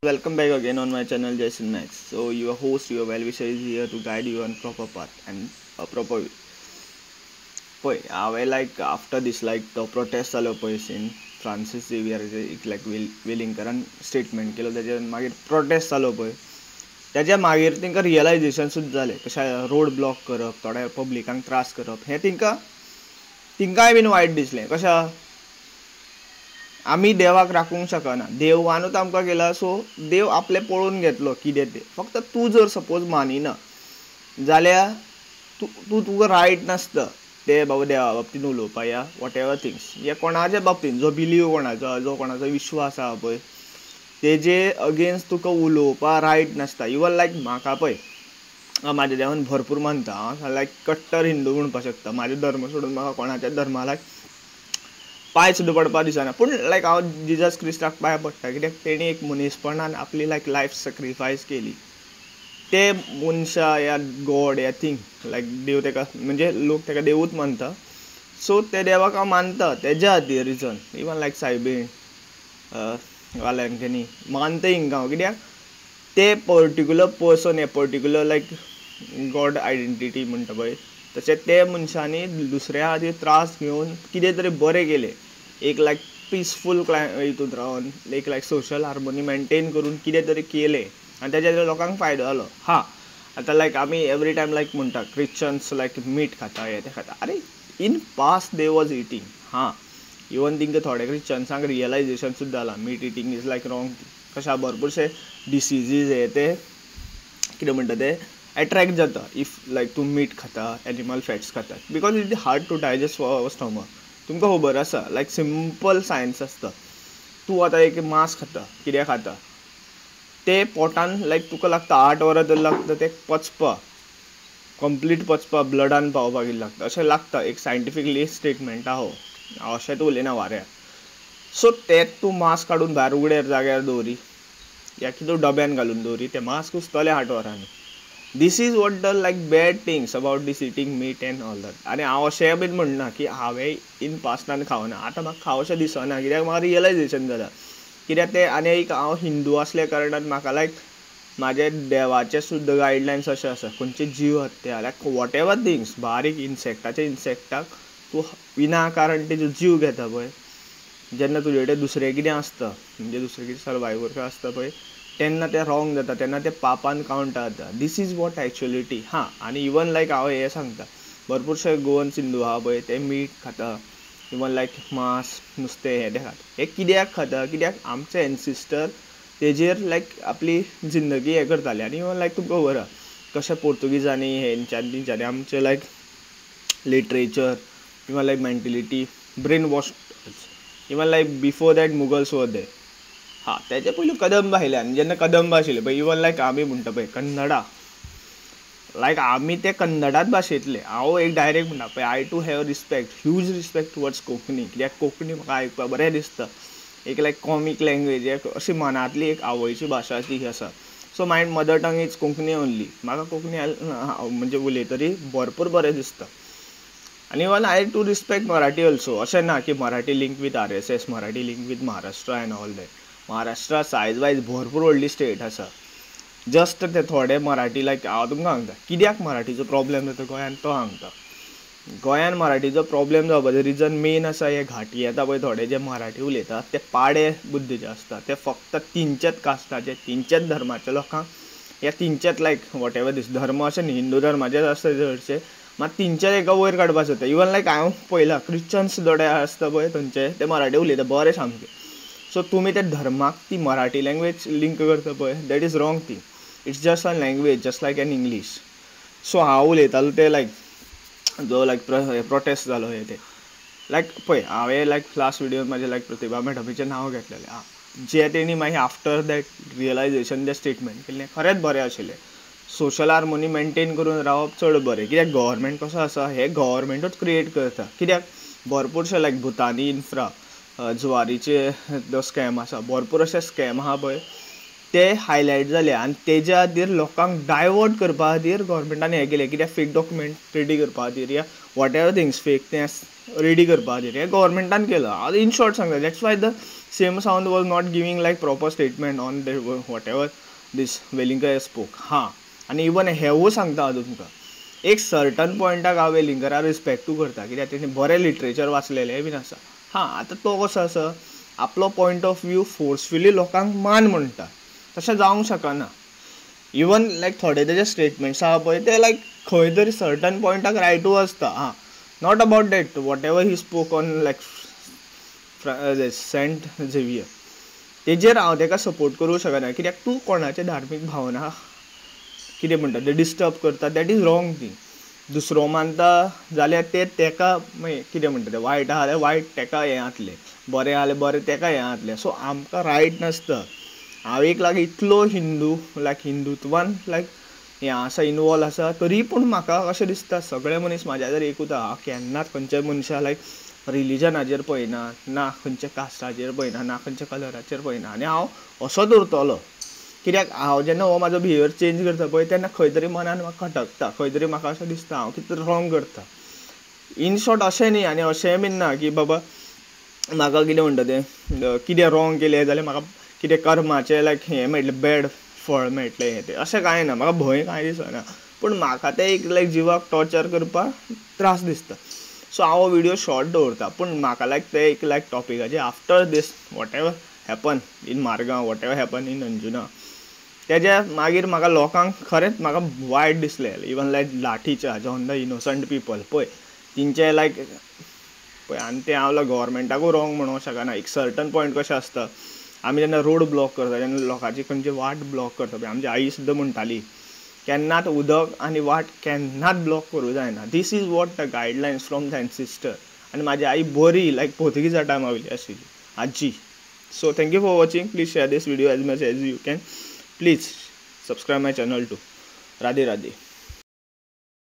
Welcome back again on my channel Jason Max. So your host, your well-wisher is here to guide you on proper path and a proper way. पळय हांवें after दीस तो prostate जालो पळय scene Francis झेवियराचे एक वेलिंगकरान statement केलो तेजे मागीर prostate जालो पळय तेज्या मागीर तेंकां रियलायजेशन सुद्दां जालें कशें रोड ब्लॉक करप थोड्या पब्लिकांक त्रास करप हें तिंकांय बीन वायट दिसलें कशें आमी देवाक राखूंक शकना देवानूच आमकां केला सो देव आपलें पळोवन घेतलो कितें तें फक्त तूं जर सपोज मानिना जाल्यार तुका रायट नासता ते बाबा देवा बाबतींत उलोवपा या वॉट एवर थिंग्स या कोणाच्या बाबतींत जो बिलीव कोणाचो जो कोणाचो विश्वास आसा पळय तेजे अगेन्स्ट तुका उलोवपा रायट नासता इवन म्हाका पळय म्हाज्या देवान भरपूर मानता हांव कट्टर हिंदू म्हणपाक शकता म्हाजो धर्म सोडून म्हाका कोणाच्या धर्मा पांय सुद्दां पडपा दिसना पूण हांव जिजस क्रिस्ताक पांय पडटा कित्याक तेणी एक मनीसपणान आपली लायफ सॅक्रिफायस केली ते मनशा या गॉड या थिंग देव तेका म्हणजे लोक तेका देवूच मानता सो ते देवाक हांव मानता तेज्या खातीर रिजन इवन सायबीण वाल्यांकनी मानता हिंगा हांव कित्याक ते पर्टिक्युलर पर्सन हे पर्टिक्युलर गॉड आयडेंटिटी म्हणटा पळय तशें ते मनशांनी दुसऱ्या खातीर त्रास घेवन कितें तरी बरें केलें एक पिसफूल हितून रावन एक सोशल हार्मोनी मेंटेन करून कितें तरी केलें आनी तेज्या लोकांक फायदो जालो हां आतां आमी एवरी टायम म्हणटा क्रिश्चन्स मीट खाता हे ते खाता अरे in past they was eating हां इवन तिंका थोड्या क्रिश्चन्सांक रियलायजेशन सुद्दां जालां मीट इटींग इज रॉंग कशा भरपूरशे डिसिजीज हे ते कितें म्हणटा ते अट्रॅक्ट जाता इफ तूं मीट खाता एनिमल फॅट्स खाता because it is hard to digest for stomach तुमकां खबर आसा सिंपल सायन्स आसता तूं आतां एक मांस खाता कित्याक खाता ते पोटान तुका लागता 8 वरां तरी लागता ते पचपाक कंप्लीट पचपाक ब्लडान पावपाक लागता अशें लागता एक सायंटिफिकली स्टेटमेंट आहा अशेंच उलयना वाऱ्यार सो तेच तूं मांस काडून भायर उगड्यार जाग्यार दवरी या कितें डब्यान घालून दवरी ते मांस कुसतले 8 वरांनी this is what the bad things about this eating meat and all that आनी हांव अशें बीन म्हणना की हांवें इन पास्टान खावना आतां म्हाका खावशें दिसना कित्याक म्हाका रियलायजेशन जालां कित्याक ते आनी एक हांव हिंदू असल्या कारणान म्हाका म्हाजे देवाचे सुद्दां गायडलायन्स अशें आसा खंयची जीव हत्या वॉट एवर थिंग्स बारीक इन्सेक्टाक तूं विनाकारण तेजो जीव घेता पळय जेन्ना तुजे कडेन दुसरें कितें आसता म्हणजे दुसरें कितें सर्वायवर आसता पळय तेन्ना तें रॉंग जाता तेन्ना तें पापान कावंट जाता दीस इज वॉट एक्चुअलिटी हां आनी इवन हांव हें सांगता भरपूरशे गोवन्स हिंदू आहा पळय ते मीट खाता इवन मांस नुस्तें हे ते खाता हे कित्याक खाता कित्याक आमचे एन्सिस्टर तेजेर आपली जिंदगी हे करताले आनी इवन तुमकां खबर आहा कशें पोर्तुगीजांनी हेंच्यांनी आमचे literature even mentality brain wash even before that Mughals वर दे हां तेजे पयलीं कदंब आयले आनी जेन्ना कदंब आशिल्ले पळय इवन आमी म्हणटा पळय कन्नडा आमी ते कन्नडाच भाशेंतले हांव एक डायरेक्ट म्हणटा पळय I to have respect huge respect towards Konkani कित्याक कोंकणी म्हाका आयकपाक बरें दिसता एक कॉमीक लँग्वेज अशी मनांतली एक आवयची भाशा ती आसा so my mother tongue is Konkani only म्हाका कोंकणी म्हणजे उलयतरी भरपूर बरें दिसता आनी even I to respect Marathi also अशें ना की Marathi link with RSS Marathi link with Maharashtra and all that Maharashtra size wise भरपूर व्हडली स्टेट आसा जस्ट ते थोडे मराठी हांव तुमकां सांगता कित्याक मराठीचो प्रॉब्लेम जाता गोंयान तो सांगता गोंयान मराठीचो प्रॉब्लेम जावपाचो रिजन मेन आसा हे घाटी येता पळय थोडे जे मराठी उलयतात ते पाडे बुद्धीचे आसता ते फक्त तिंचेच कास्टाचे तिंचेच धर्माचे लोकांक या तिंचेच वॉट एवर दीस धर्म अशें न्ही हिंदू धर्माचेच आसता चडशे मात तिंचेच एका वयर काडपाक सोदता इवन हांव पळयलां क्रिश्चन्स थोडे आसता पळय थंयचे ते मराठी उलयता बरें सामके सो तुमी ते धर्माक ती मराठी लँग्वेज लिंक करता पळय that is wrong thing it's just a language just an English so हांव उलयतालो ते जो प्रोटेस्ट जालो हे ते पळय हांवें लास्ट विडियोन म्हाजे प्रतिभा मेडमीचें नांव घेतलेलें जे तेणी मागीर आफ्टर दॅट रियलायजेशन तें स्टेटमेंट केल्लें खरेंच बरें आशिल्लें सोशल हार्मोनी मेंटेन करून रावप चड बरें कित्याक गव्हर्मेंट कसो आसा हे गव्हर्मेंटूच क्रिएट करता कित्याक भरपूरशे भुतानी इन्फ्रा जुवारीचे जो स्कॅम आसा भरपूर अशे स्कॅम आहा पळय ते हायलायट जाले आनी तेज्या खातीर लोकांक डायवर्ट करपा खातीर गव्हर्मेंटान हें केलें कित्याक फेक डॉक्युमेंट रेडी करपा खातीर या वॉट एवर थिंग्स फेक तें रेडी करपा खातीर हें गव्हर्मेंटान केलां इन शॉर्ट सांगता that's why the same sound was not giving like proper statement on the whatever this Welingkar spoke. हां आनी इवन हेवूय सांगता हांव तुमकां एक सर्टन पॉयंटाक हांव वेलिंगरा रिस्पेक्टू करता कित्याक तेणें बरें लिटरेचर वाचलेलें बीन आसा. हां आतां तो कसो आसा आपलो पॉयंट ऑफ व्यू फोर्सफुली लोकांक मान म्हणटा तशें जावंक शकना. इवन लायक थोडे तेजे स्टेटमेंट्स आहा पळय ते लायक खंय तरी सर्टन पॉयंटाक रायटू आसता. हां not about that whatever he spoke on like Saint Xavier तेजेर हांव तेका सपोर्ट करूंक शकना कित्याक तूं कोणाचे धार्मीक भावना कितें म्हणटा ते डिस्टर्ब करता दॅट इज रॉंग थिंग. दुसरो मानता जाल्यार ते तेका मागीर कितें म्हणटा ते वायट आहा जाल्यार वायट तेका हें जातलें बरें आहा जाल्यार बरें तेका हें जातलें. सो आमकां रायट नासता. हांव एक लायक इतलो हिंदुत्वान लायक हें आसा इनवॉल्व आसा तरी पूण म्हाका अशें दिसता सगळे मनीस म्हाज्या जर एकूच आहा हांव केन्नाच खंयच्याय मनशा लायक रिलिजनाचेर पळयना ना खंयच्या कास्टाचेर पळयना ना खंयच्या कलराचेर पळयना आनी हांव असोच उरतलो कित्याक हांव जेन्ना हो म्हाजो बिहेवियर चेंज करता पळय तेन्ना खंय तरी मनान म्हाका खटकता खंय तरी म्हाका अशें दिसता हांव कितें तरी रॉंग करता. इन शॉर्ट अशें न्ही आनी अशेंय बीन ना की बाबा म्हाका कितें म्हणटा तें कितें रॉंग केलें जाल्यार म्हाका कितें कर्माचें लायक हें मेळटलें बॅड फळ मेळटलें हें तें अशें कांय ना. म्हाका भंय कांय दिसना पूण म्हाका तें एक लायक जिवाक टॉर्चर करपाक त्रास दिसता. सो हांव हो व्हिडियो शॉर्ट दवरता पूण म्हाका लायक ते एक लायक टॉपिकाचेर after this whatever happen in Margao whatever happen in Anjuna तेज्या मागीर म्हाका लोकांक खरेंच म्हाका वायट दिसलें. Even like lathi charge on the innocent people पळय तेंचे लायक पळय आनी तें हांव गव्हर्मेंटाकूय रॉंग म्हणूंक शकना. एक सर्टन पॉयंट कशें आसता आमी जेन्ना रोड ब्लॉक करता जेन्ना लोकांची खंयची वाट ब्लॉक करता पळय आमची आई सुद्दां म्हणटाली केन्नाच उदक आनी वाट केन्नाच ब्लॉक करूं जायना. This is what the guidelines from the ancestor. आनी म्हाजी आई बरी लायक पोर्तुगीजा टायमा वयली आशिल्ली आजी. So thank you for watching. Please share this video as much as you can. Please subscribe my channel too. Radhe Radhe.